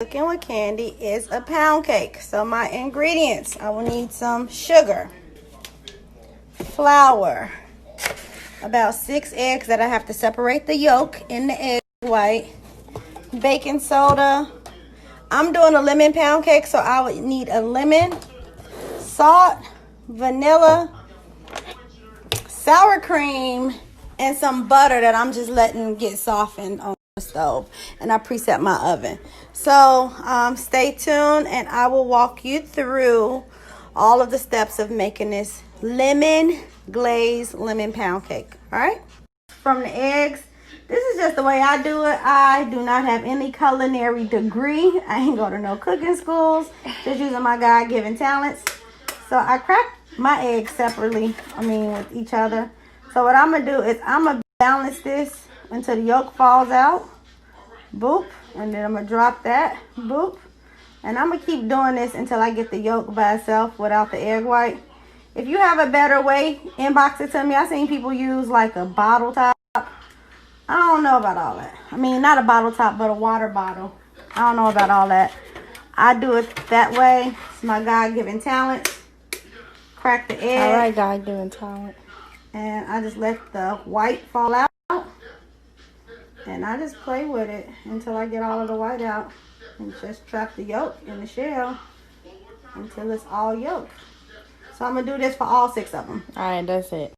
Cooking with Candy is a pound cake. So my ingredients, I will need some sugar, flour, about 6 eggs that I have to separate the yolk and the egg white, baking soda. I'm doing a lemon pound cake, so I would need a lemon, salt, vanilla, sour cream, and some butter that I'm just letting get softened on the stove. And I preset my oven. So stay tuned and I will walk you through all of the steps of making this lemon glaze lemon pound cake. All right. From the eggs, this is just the way I do it. I do not have any culinary degree. I ain't go to no cooking schools. Just using my God-given talents. So I crack my eggs separately. With each other. So what I'm gonna do is I'm gonna balance this until the yolk falls out. Boop. And then I'm going to drop that. Boop. And I'm going to keep doing this until I get the yolk by itself without the egg white. If you have a better way, inbox it to me. I've seen people use like a bottle top. I don't know about all that. Not a bottle top, but a water bottle. I don't know about all that. I do it that way. It's my God-given talent. Crack the egg. All right, God-given talent. And I just let the white fall out. And I just play with it until I get all of the white out. And just trap the yolk in the shell until it's all yolk. So I'm going to do this for all 6 of them. All right, that's it.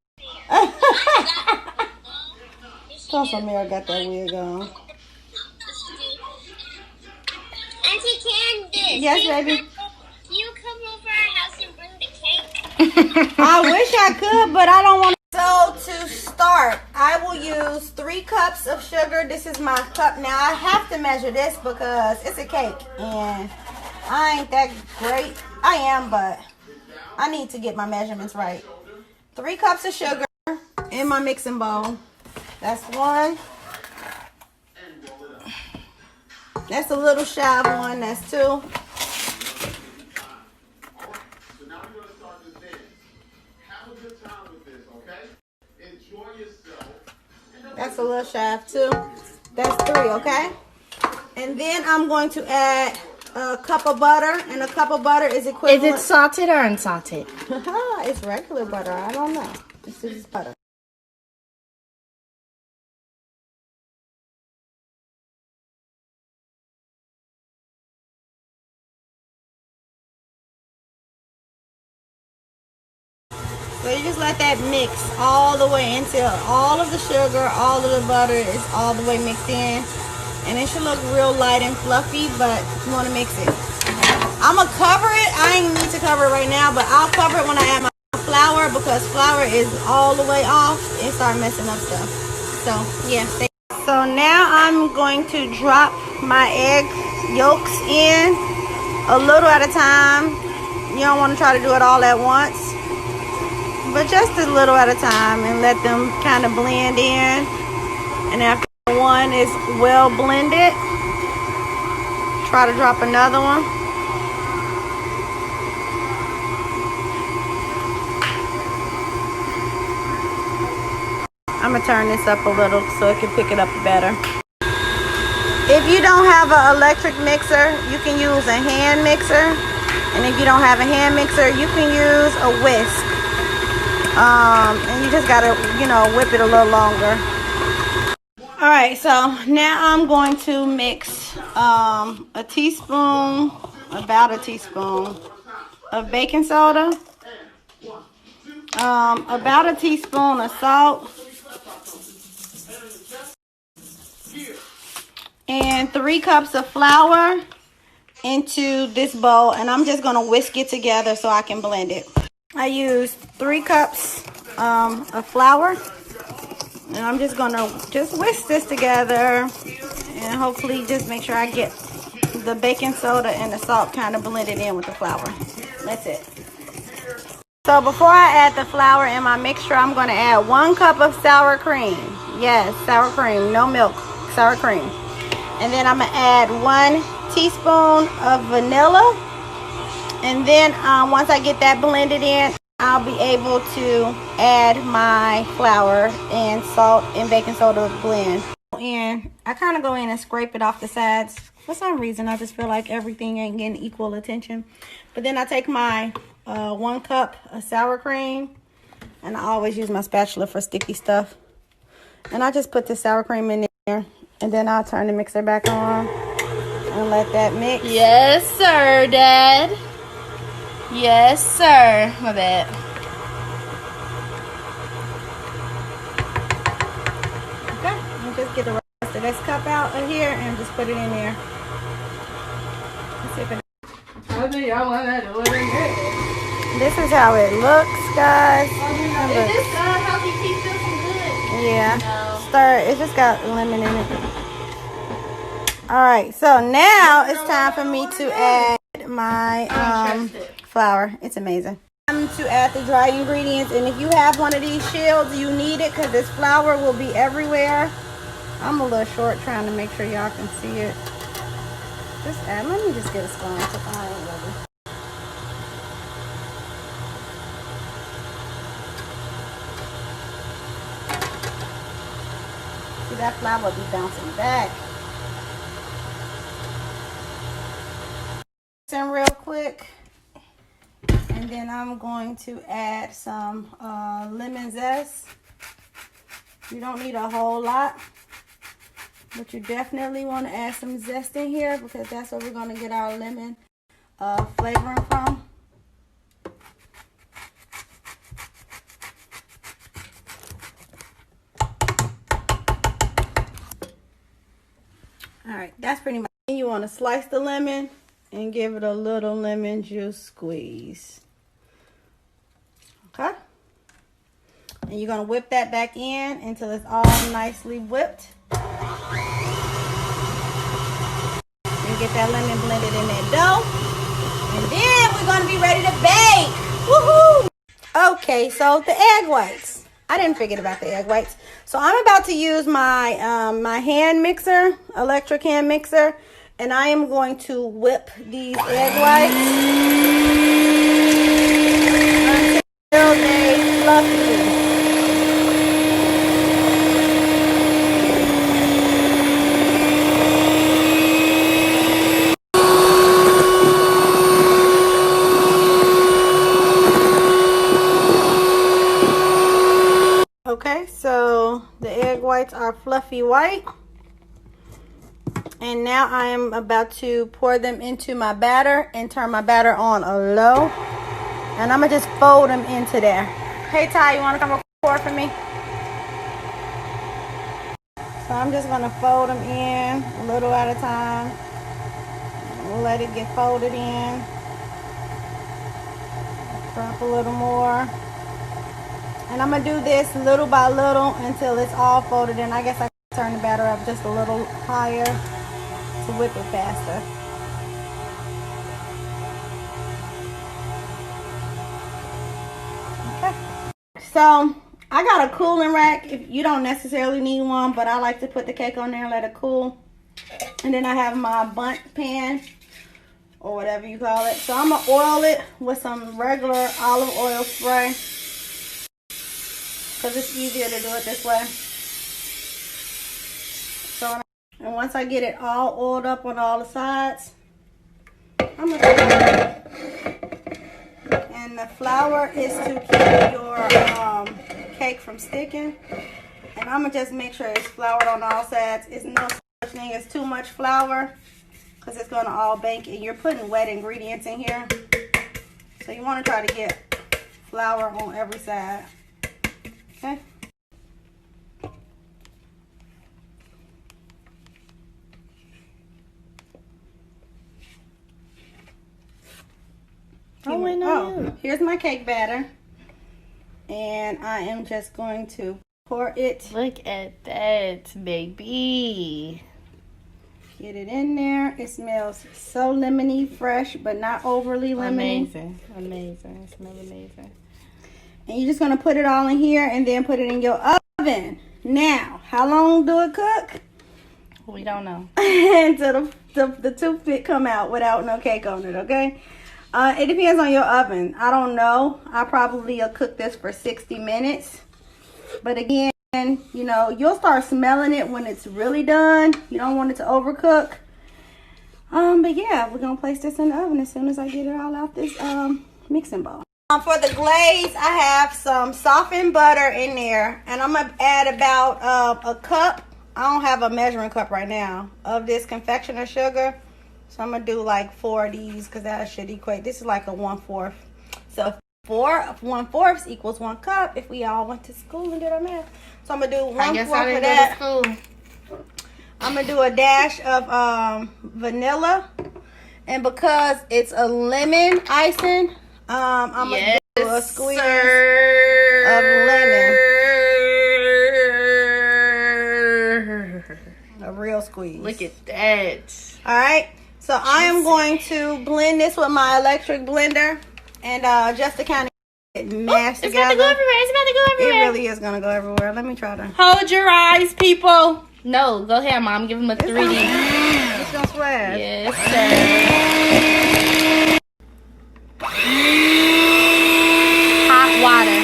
Plus Amira got that wig on. Auntie Candace. Yes, baby. Can you come over our house and bring the cake? I wish I could, but I don't want to. So to start, I will use 3 cups of sugar. This is my cup. Now I have to measure this because it's a cake and I ain't that great. I am, but I need to get my measurements right. 3 cups of sugar in my mixing bowl. That's 1. That's a little shy of 1. That's 2. That's a little shy of 2. That's 3, okay? And then I'm going to add a cup of butter, and a cup of butter is equivalent. Is it salted or unsalted? It's regular butter. I don't know. This is butter. So you just let that mix all the way until all of the sugar, all of the butter is all the way mixed in. And it should look real light and fluffy, but you want to mix it. I'm going to cover it. I ain't need to cover it right now, but I'll cover it when I add my flour because flour is all the way off and start messing up stuff. So, yeah. So now I'm going to drop my egg yolks in a little at a time. You don't want to try to do it all at once, but just a little at a time and let them kind of blend in. And after one is well blended, try to drop another one. I'm gonna turn this up a little so it can pick it up better. If you don't have an electric mixer, you can use a hand mixer. And if you don't have a hand mixer, you can use a whisk. And you just gotta, whip it a little longer. All right, so now I'm going to mix about a teaspoon of baking soda, about a teaspoon of salt, and 3 cups of flour into this bowl. And I'm just gonna whisk it together so I can blend it. I used 3 cups of flour, and I'm just gonna whisk this together and hopefully just make sure I get the baking soda and the salt kind of blended in with the flour. That's it. So before I add the flour in my mixture, I'm gonna add 1 cup of sour cream. Yes, sour cream, no milk, sour cream. And then I'm gonna add 1 teaspoon of vanilla. And then once I get that blended in, I'll be able to add my flour and salt and baking soda blend. And I kind of go in and scrape it off the sides For some reason, I just feel like everything ain't getting equal attention. But then I take my 1 cup of sour cream, and I always use my spatula for sticky stuff. And I just put the sour cream in there, and then I'll turn the mixer back on and let that mix. Yes, sir, Dad. Yes, sir. My bad. Okay, and just get the rest of this cup out of here and just put it in there. Let's see if it... This is how it looks, guys. Is this healthy tea still some good? Yeah. No. Stir. It just got lemon in it. All right. So now it's time for me to add my flour. It's amazing. Time to add the dry ingredients, and if you have one of these shields, you need it because this flour will be everywhere. I'm a little short trying to make sure y'all can see it. Just add. Let me just get a spoon to find it. See, that flour will be bouncing back. In real quick, and then I'm going to add some lemon zest. You don't need a whole lot, but you definitely want to add some zest in here because that's where we're going to get our lemon flavoring from. All right, that's pretty much it. You want to slice the lemon and give it a little lemon juice squeeze. Okay? And you're going to whip that back in until it's all nicely whipped. And get that lemon blended in that dough. And then we're going to be ready to bake. Woohoo! Okay, so the egg whites. I didn't forget about the egg whites. So I'm about to use my my hand mixer, electric hand mixer. And I am going to whip these egg whites until they fluffy. Okay, so the egg whites are fluffy white. And now I am about to pour them into my batter and turn my batter on a low. And I'm going to just fold them into there. Hey, Ty, you want to come record for me? So I'm just going to fold them in a little at a time. Let it get folded in. Drop a little more. And I'm going to do this little by little until it's all folded in. I guess I can turn the batter up just a little higher to whip it faster. Okay. So I got a cooling rack. If you don't necessarily need one, but I like to put the cake on there and let it cool. And then I have my bundt pan or whatever you call it. So I'm gonna oil it with some regular olive oil spray because it's easier to do it this way. So, and once I get it all oiled up on all the sides, I'm gonna and the flour is to keep your cake from sticking. And I'm gonna just make sure it's floured on all sides. It's no such thing as too much flour because it's gonna all bake, and you're putting wet ingredients in here. So you want to try to get flour on every side. Okay. Here's my cake batter, and I am just going to pour it. Look at that, baby. Get it in there. It smells so lemony, fresh, but not overly lemony. Amazing, amazing. It smells amazing. And you're just gonna put it all in here, and then put it in your oven. Now, how long do it cook? We don't know. Until the toothpick come out without no cake on it. Okay. It depends on your oven. I don't know. I probably will cook this for 60 minutes. But again, you know, you'll start smelling it when it's really done. You don't want it to overcook. But yeah, we're gonna place this in the oven as soon as I get it all out this mixing bowl. For the glaze, I have some softened butter in there, and I'm gonna add about a cup. I don't have a measuring cup right now of this confectioner sugar, so I'm gonna do like 4 of these because that should equate. This is like a 1/4. So 1/4 equals 1 cup if we all went to school and did our math. So I'm gonna do 1/4 of that. I'm gonna do a dash of vanilla, and because it's a lemon icing, I'm gonna do a squeeze of lemon, a real squeeze. Look at that. All right, so I am going to blend this with my electric blender, and just to kind of get mashed together. It's about to go everywhere. It's about to go everywhere. It really is gonna go everywhere. Let me try to. Hold your eyes, people. No, go ahead, Mom. Give them a 3D. It's gonna splash. Yes, sir. Hot water.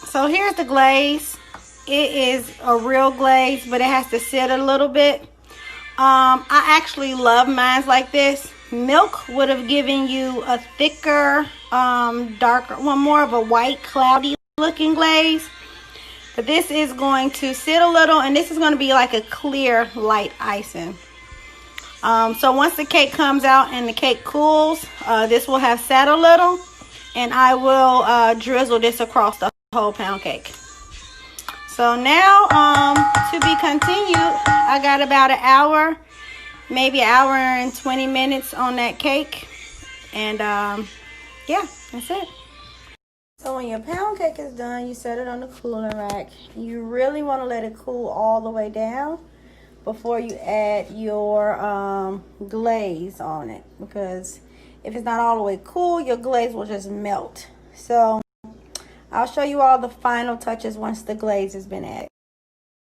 So here's the glaze. It is a real glaze, but it has to sit a little bit. I actually love mine like this. Milk would have given you a thicker, darker, well, more of a white, cloudy looking glaze. But this is going to sit a little, and this is going to be like a clear, light icing. So once the cake comes out and the cake cools, this will have sat a little, and I will drizzle this across the whole pound cake. So now, to be continued, I got about an hour, maybe an hour and 20 minutes on that cake. And, yeah, that's it. So when your pound cake is done, you set it on the cooling rack. You really want to let it cool all the way down before you add your glaze on it. Because if it's not all the way cool, your glaze will just melt. So I'll show you all the final touches once the glaze has been added.